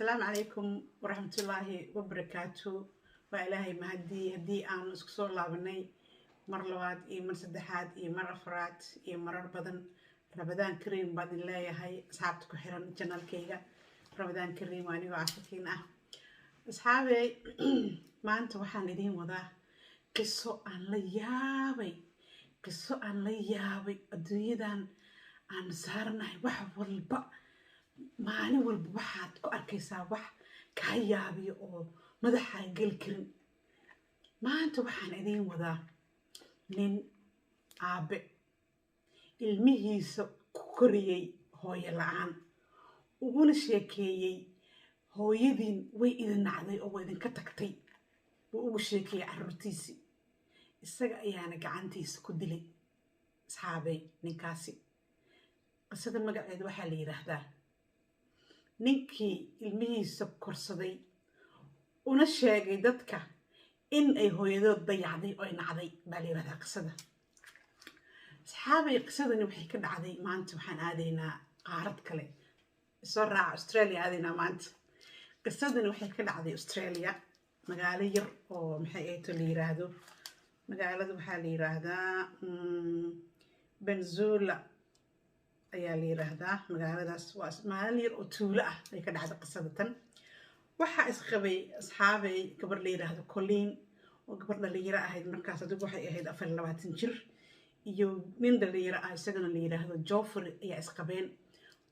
السلام عليكم ورحمة الله وبركاته. وإلهي مهدي هدي أنا سكسور لابني مر لواد مر سدحات مر أفراد مر بدن رمضان كريم بعد الله هاي أصحابتك حيران جنال كيجا رمضان كريم وأنا وعشتين أصحابي ما أنت وحنا ندين وذا قصة عن ليابي الدنيا aan saarnahay wax walba maalin walba waxaad ku arkaysaa wax kaa yaabiyo oo madaxa gal karin. maanta waxaan idiin wadaa nin aabe ilmihiisa ku koriyay hooyo la'aan uguna sheekeeyay hooyadiin way idin nacday oo way idinka tagtay wuu ugu sheekeeyay carruurtiisii isaga ayaana gacantiisa ku dilay. asxaabay ninkaasi qisada magaceedu waxaa la yiraahdaa ninkii ilmihiisa korsaday una sheegay dadka in ay hooyadood dayacday oo ay nacday baa la yiraahdaa qisada. asxaabay qisadani waxay ka dhacday maanta waxaan aadaynaa qaarad kale soo raaca Australia aadaynaa maanta. qisadani waxay ka dhacday Australia magaalo yar oo maxay ay la yiraahdo magaalada waxaa la yiraahdaa Peninsula ayaa la yiraahdaa. magaaladaas waa magaalo yar oo tuulo ah ay ka dhacday qisada tan. waxaa isqabay asxaabay gabar la yiraahdo Colleen oo gabar dhalinyaro ahayd markaas adigu waxay ahayd 24 jir iyo nin dhalinyaro ah isagana la yiraahdo Joffrey ayaa isqabeen.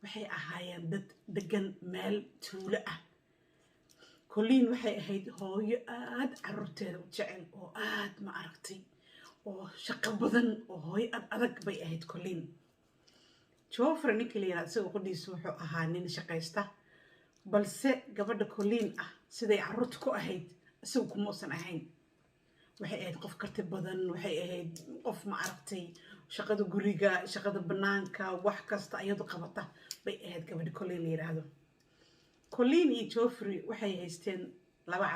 waxay ahaayeen dad degan meel tuulo ah. Colleen waxay ahayd hooyo aad carruurteeda u jecel oo aad ma aragtay oo shaqo badan oo hooyo adag bay ahayd Colleen. Joffrey ninkii la yiraahdo isagoo qodiisu wuxuu ahaa nin shaqaysta balse gabadha Colleen ah siday carruurta ku ahayd isagu kuma uusan ahayn. waxay ahayd qof karti badan, waxay ahayd qof ma aragtay shaqada guriga shaqada banaanka wax kasta iyadu qabata bay ahayd gabadha Colleen la yiraahdo. Colleen iyo Joffrey waxay haysteen laba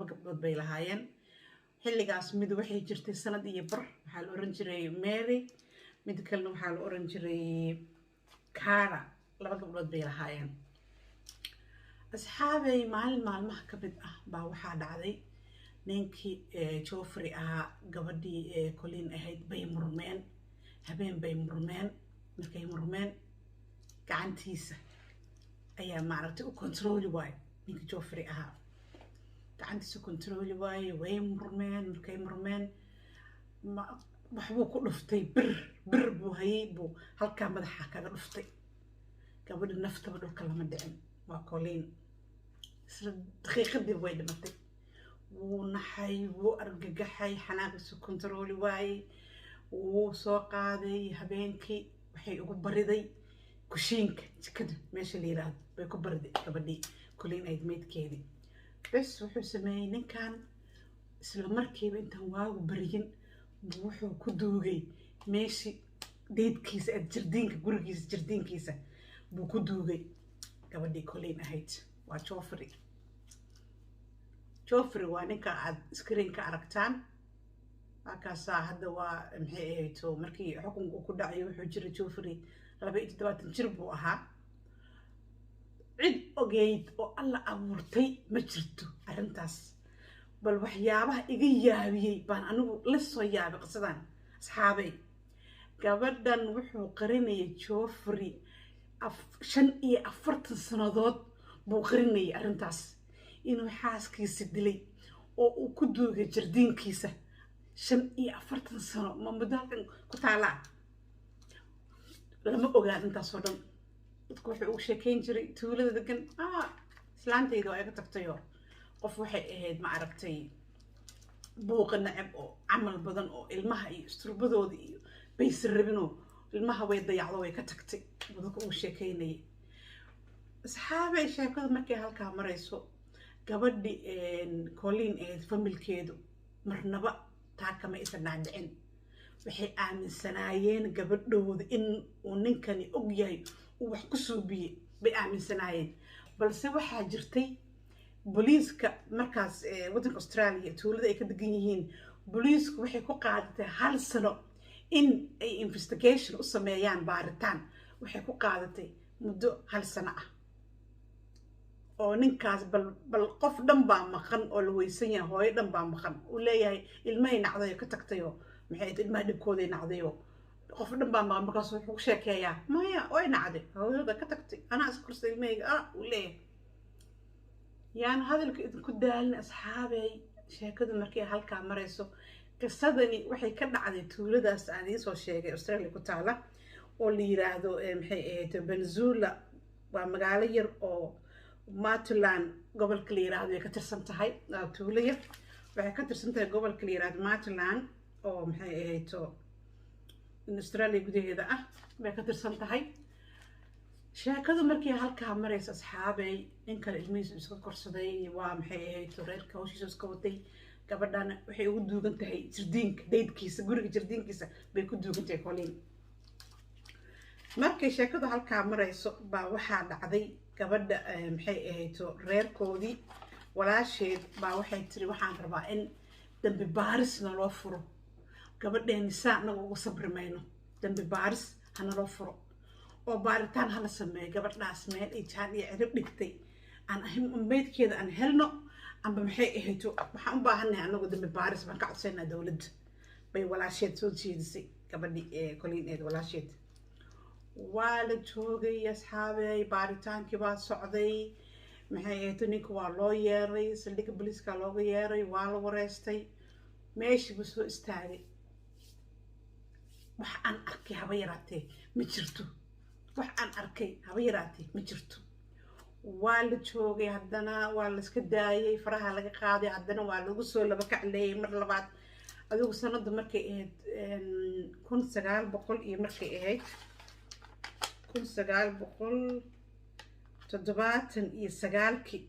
gabdhood bay lahaayeen. xilligaas mid waxay jirtay sanad iyo bar waxaa la oran jiray Mary, mid kalena waxaa la oran jiray Cara. laba gabdhood bay lahaayeen. asxaabay maalin maalmaha ka mid ah baa waxaa dhacday ninkii Joffrey ahaa gabadhii Colleen ahayd bay murmeen. habeen bay murmeen. markay murmeen gacantiisa ayaa maaragtay u control waay ninkii Joffrey ahaa gacantiisa control waay way murmeen. markay murmeen waxbuu ku dhuftay bir buu hayay buu halkaa madaxa kaga dhuftay. gabadha naftaba dhulka lama dhicin waa Colleen. isla daqiiqadii way dhimatay. wuu naxay wuu argagaxay xanaaqiisu control waay wuu soo qaaday. habeenkii waxay ugu bariday kushiinka jikada meesha la yiraahdo bay ku bariday gabadhii Colleen ayd meydkeedii. bes wuxuu sameeyey ninkan isla markiiba intaan waagu bariyin wuxuu ku duugay meeshii deydkiisa jardiinka gurigiisa jardiinkiisa buu ku duugay gabadhii Colleen ahayd. waa Joffrey waa ninka aad screen ka aragtaan halkaasaa hadda waa maxay ahayd markii xukunku ku dhacayo wuxuu jiray Joffrey 27 jir buu ahaa. cid ogeyd oo alla abuurtay ma jirto arrintaas bal waxyaabaha iga yaabiyey baan anigu la soo yaabay qisadan. asxaabay gabadhan wuxuu qarinayay Joffrey 45 sanadood buu qarinayay arrintaas inuu xaaskiisa dilay oo uu ku duugay jardiinkiisa 45 sano ma muddo halkan ku taalaa lama ogaan intaasoo dhan. dadku wuxuu ugu sheekeyn jiray tuulada degan islaantayda waa iga tagtayo qof waxay ahayd ma aragtay buuqa nacab oo camal badan oo ilmaha iyo isturbadooda iyo baysan rabinoo ilmaha way dayacdo way ka tagtay dadku ugu sheekeynayay. asxaabay sheekada markay halkaa marayso gabadhi Colleen ahayd familkeedu marnaba taa kama isan dhacdhicin. waxay aaminsanaayeen gabadhooda in uu ninkani og yahay uu wax ku suubiyey bay aaminsanaayeen. balse waxaa jirtay booliiska markaas waddanka Australia tuulada ay ka degan yihiin booliisku waxay ku qaadatay 1 sano in ay investigation u sameeyaan baaritaan waxay ku qaadatay muddo 1 sano ah oo ninkaas bal qof dhan baa maqan oo la weysan yahay hooyo dhan baa maqan uu leeyahay ilmahay nacday ka tagtayo maxay ilmaha dhibkooday nacdayo qof dhan baa maqan markaas wuxuu ku sheekeeyaa maya way nacday hooyada ka tagtay anaa iskursay ilmahayga uu leeyahay yaan hadalka idinku daalin asxaabey sheekadu markay halkaa marayso qisadani waxay ka dhacday tuuladaas aan idiin soo sheegay Australia ku taala oo la yiraahdo maxay ahayd Peninsula waa magaalo yar oo Maitland gobolka la yiraahdo ay ka tirsan tahay tuulo yar waxay ka tirsan tahay gobolka la yiraahdo Maitland oo maxay ahayd Australia gudaheeda ah bay ka tirsan tahay sheekadu markii halkaa maraysa asxaabey in kale ilmihiisa iska korsaday waa maxay ahayd reerka hawshiisa iska watay gabadhana waxay ugu duugan tahay jirdiinka deydkiisa guriga jirdiinkiisa bay ku duugan tahay Colleen markii sheekadu halkaa marayso baa waxaa dhacday gabadha maxay ahayd reerkoodii walaasheed baa waxay tiri waxaan rabaa in dambi baarisna loo furo gabadheeni saa anagu ugu sabri mayno dambi baaris hana loo furo oo baaritaan hala sameeyo gabadhaas meel ay jaan iyo cirib dhigtay aan meydkeeda aan helno amba maxay ahayd waxaan u baahanahay anagu dambi baaris baan ka codsaynaa dowladda bay walaasheed soo jeedisay gabadhii Colleen walaasheed waa la joogay asxaabey baaritaankii baa socday maxay ahayd ninka waa loo yeeray saldhigga booliiska looga yeeray waa la wareystay meeshii buu soo istaagay wax aan arkay haba yaraatee ma jirto wax aan arkay haba yaraatee ma jirto waa la joogay haddana waa la iska daayay faraha laga qaaday haddana waa lagu soo laba kacleeyay mar labaad adigu sanadu markay ahayd 1900 iyo markay ahayd 1979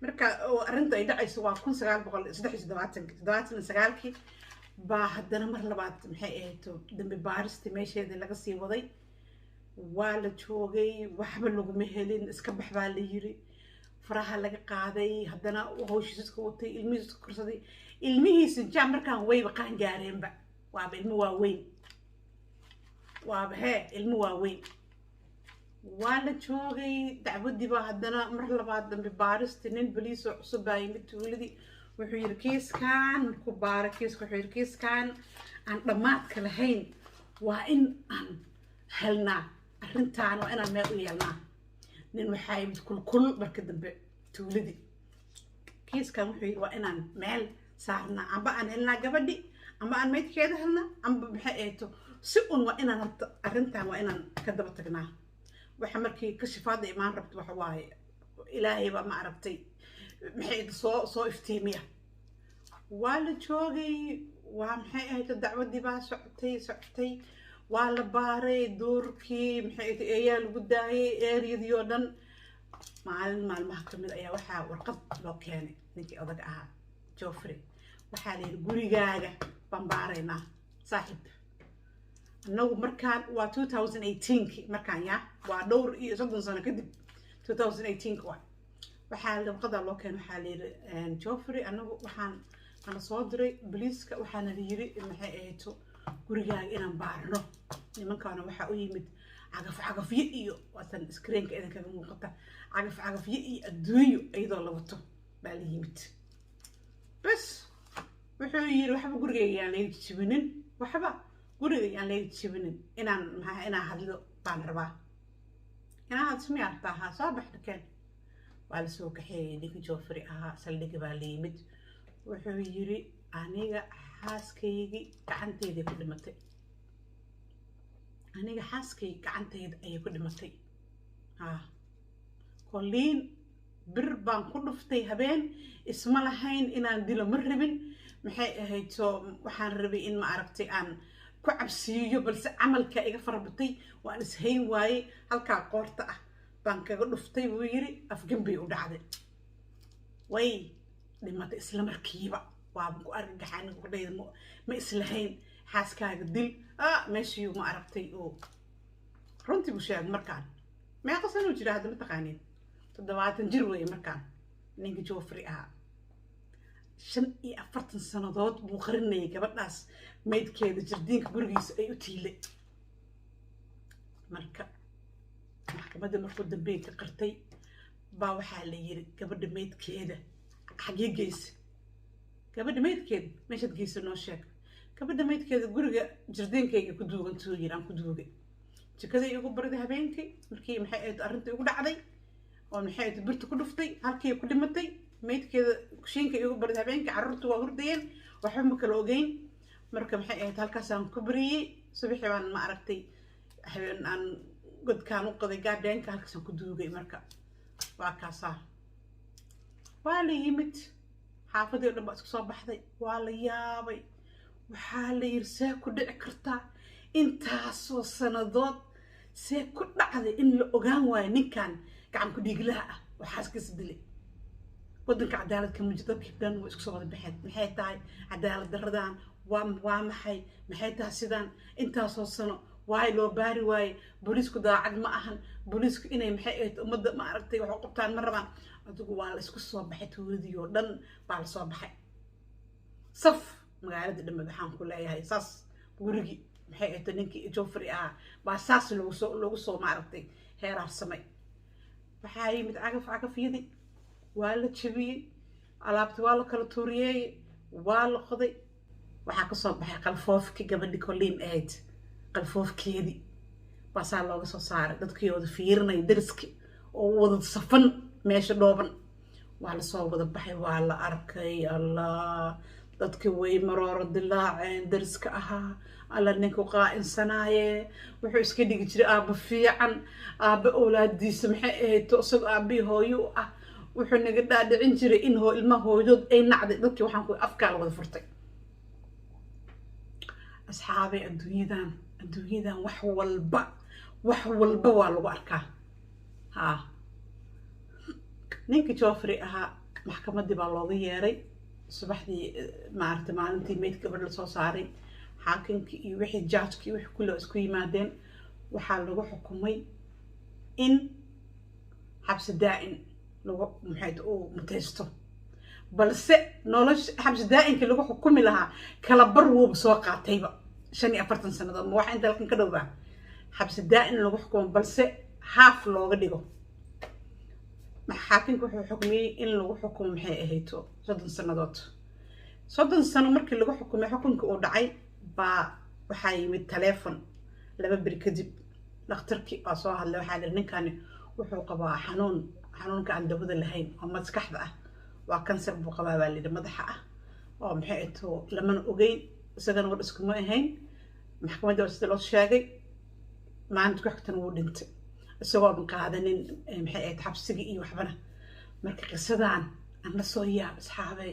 marka arrinta ay dhacayso waa 1979 baa haddana mar labaad maxay ahayd dambi baaristii meesheedii laga sii waday waa la joogay waxba laguma helin iska bax baa la yiri faraha laga qaaday haddana hawshiisa iska watay ilmihiisa korsaday ilmihiisa jaa markaan wayba qaan gaareenba waaba ilmo waaweyn waaba ilmo waaweyn waa la joogay dacwadii baa haddana mar labaad dambi baaristii nin boliis oo cusub baa yimid tuuladii wuxuu yiri kiiskan markuu baara kiiska wuxuu yiri kiiskan aan dhammaadka lahayn waa in aan helnaa arrintaan waa inaan meel u yeelnaa nin waxaa yimid kulkul marka dambe tuuladii kiiskan wuxuu yiri waa inaan meel saarnaa amba aan helnaa gabadhi amba aan meydkeeda helnaa amba maxay ahayd si un waa inaan horta arrintaan waa inaan ka daba tagnaa waxa markii kashifaada imaan rabto waxa waaye ilaahay baa ma aragtay maxay soo iftiimiya waa la joogay waa maxay ahayd dacwadii baa socotay waa la baaray duurkii maxay ahayd ayaa lagu daayay eeriyadii oo dhan maalin maalmaha kamid ayaa waxaa warqad loo keenay ninkii odaga ahaa Joffrey waxaa la yiri gurigaaga baan baaraynaa saaxiib anagu markaan waa 2018 markaan yaa waa dhowr iyo 30 sano kadib 2018 waxaa warqada loo keenay waxaa la yiri Joffrey anagu waxaan ana soo diray booliiska waxaana la yiri maxay ahayd gurigaaga inaan baarno nimankaana waxaa u yimid cagafyo iyo watan screenka idin kaga muuqata cagafyo iyo adduunyo iyadoo la wato baa la yimid bas wuxuu yiri waxba gurigaaga aan laga jibinin waxba gurigaaga aan laga jibinin inaan hadlo baan rabaa inaan hadlo artaa soo baxdakeen waa la soo kaxeeyay ninkii Joffrey ahaa saldhigga baa la yimid wuxuu yiri aniga xaaskaygii gacanteedii ku dhimatay aniga xaaskay gacanteeda ayay ku dhimatay Colleen bir baan ku dhuftay habeen isma lahayn inaan dilo ma rabin maxay ahayd waxaan rabay in ma aragtay aan ku cabsiiyo balse camalka iga farabatay waan ishayn waaye halkaa qoorta ah baan kaga dhuftay buu yiri afganbay u dhacday way dhimatay isla markiiba waa ku argagaxan ku dhayda ma islahayn xaaskaaga dil meeshii ma aragtay oo runtii buu sheegay markaan meeqa sano jira hadda ma taqaaniin 70 jir weeye markaan ninka Joffrey ahaa 45 sanadood buu qarinayay gabadhaas meydkeeda jirdiinka gurigiisa ay u tiilay marka maxkamadda markuu dambeeyay ka qirtay baa waxaa la yiri gabadha meydkeeda xagee geysa gabadha meydkeeda meeshaad geysa noo sheeg gabadha meydkeeda guriga jardeenkayga ku duugantuu yiri aan ku duugay jikaday igu bariday habeenkii markii maxay ahayd arrintii igu dhacday oo maxay ahayd birta ku dhuftay halkii ku dhimatay meydkeeda kushiinka igu bariday habeenkii carruurtu waa hurdayeen waxba ma kala ogeyn marka maxay ahayd halkaasaan ku bariyey subaxii baan ma aragtay habeen aan godkaan u qoday gaadheenka halkaasaan ku duugay marka waa kaasaa waa la yimid xaafadii oo dhan baa isku soo baxday waa la yaabay waxaa la yiri see ku dhici kartaa intaasoo sanadood see ku dhacday in la ogaan waayo ninkan gacan ku dhiiglaha ah waxaas kas dilay waddanka cadaalad ka mujid dadkii dhan waa isku soo wada baxeen maxay tahay cadaalad darradan waa maxay tahay sidaan intaasoo sano waay loo baari waaye booliisku daacad ma ahan booliisku inay maxay ahayd ummadda ma aragtay wax u qabtaan ma rabaan adigu waa la isku soo baxay tuuladii oo dhan baa la soo baxay saf magaalada dhammed waxaan ku leeyahay saas gurigii maxay ahayd ninkii Joffrey ahaa baa saas loogu soo ma aragtay heeraarsamay waxaa yimid cagafyadii waa la jabiyey alaabtii waa la kala tuuriyey waa la qoday waxaa ka soo baxay qalfoofkii gabadhii Colleen ahayd qalfoofkeedii baasaa looga soo saaray dadkii wada fiirinay dariskii oo wada safan meesha dhooban waa la soo wada baxay waa la arkay allah dadkii way marooro dilaaceen dariska ahaa alla ninku qaa'insanaaye wuxuu iska dhigi jiray aabba fiican aabba awlaadiisa maxay ahayd isagoo aabbii hooyo u ah wuxuu naga dhaadhicin jiray in ilmaha hooyadood ay nacday dadkii waxaan ku afkaa la wada furtay asxaabay adduunyadan wax walba waa lagu arkaa ninkii Joffrey ahaa maxkamaddii baa looga yeeray subaxdii maaragtay maalintii meyd gabadh la soo saaray xaakinkii iyo wixii jaajkii wixii kulli isku yimaadeen waxaa lagu xukumay in xabsi daa'in lagu uu mutaysto balse nolosha xabsi daa'inka lagu xukumi lahaa kala bar wuuba soo qaatayba 45 sanadood ma waxa inta halkan ka dhowbaa xabsi daa'in lagu xukumo balse haaf looga dhigo xaakinku wuxuu xukmiyey in lagu xukumo maxay ahayd 30 sanadood 30 sano markii lagu xukumay xukunka uu dhacay baa waxaa yimid telefoon 2 bir kadib dhakhtarkii baa soo hadlay waxaa la ninkani wuxuu qabaa xanuunka aan dawada lahayn oo maskaxda ah waa kansar buu qabaa baa la madaxa ah oo maxay ahayd lamana ogeyn isagana wada iskuma ahayn maxkamadda sida loo sheegay maanta ku xigtan wuu dhintay isagoo aan qaadanin maxay ahayd xabsiga iyo waxbana marka qisadan aan la soo yaab asxaabay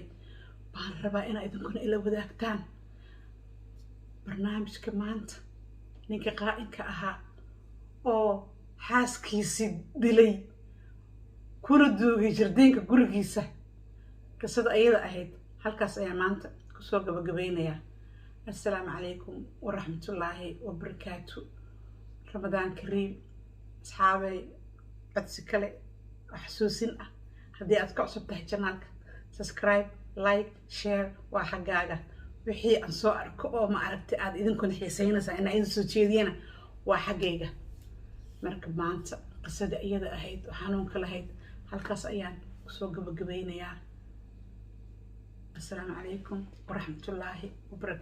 baan rabaa inaa idinkuna ila wadaagtaan barnaamijka maanta ninka qaa'inka ahaa oo xaaskiisii dilay kuna duugay jardeenka gurigiisa qisada ayada ahayd halkaas ayaa maanta kusoo gabagabaynayaa assalaamu calaykum waraxmatullaahi wabarakaatu ramadaan kariim asxaabay codsi kale xasuusin ah haddii aad ka cusub tahay channelka subscribe like share waa xaggaaga wixii aan soo arko oo ma aragtay aad idinkuna xiisaynaysaa inaa idin soo jeediyana waa xaggayga marka maanta qisada iyada ahayd oo xanuunka lahayd halkaas ayaan kusoo gabagabaynayaa assalaamu calaykum waraxmatullaahi wabarakaatu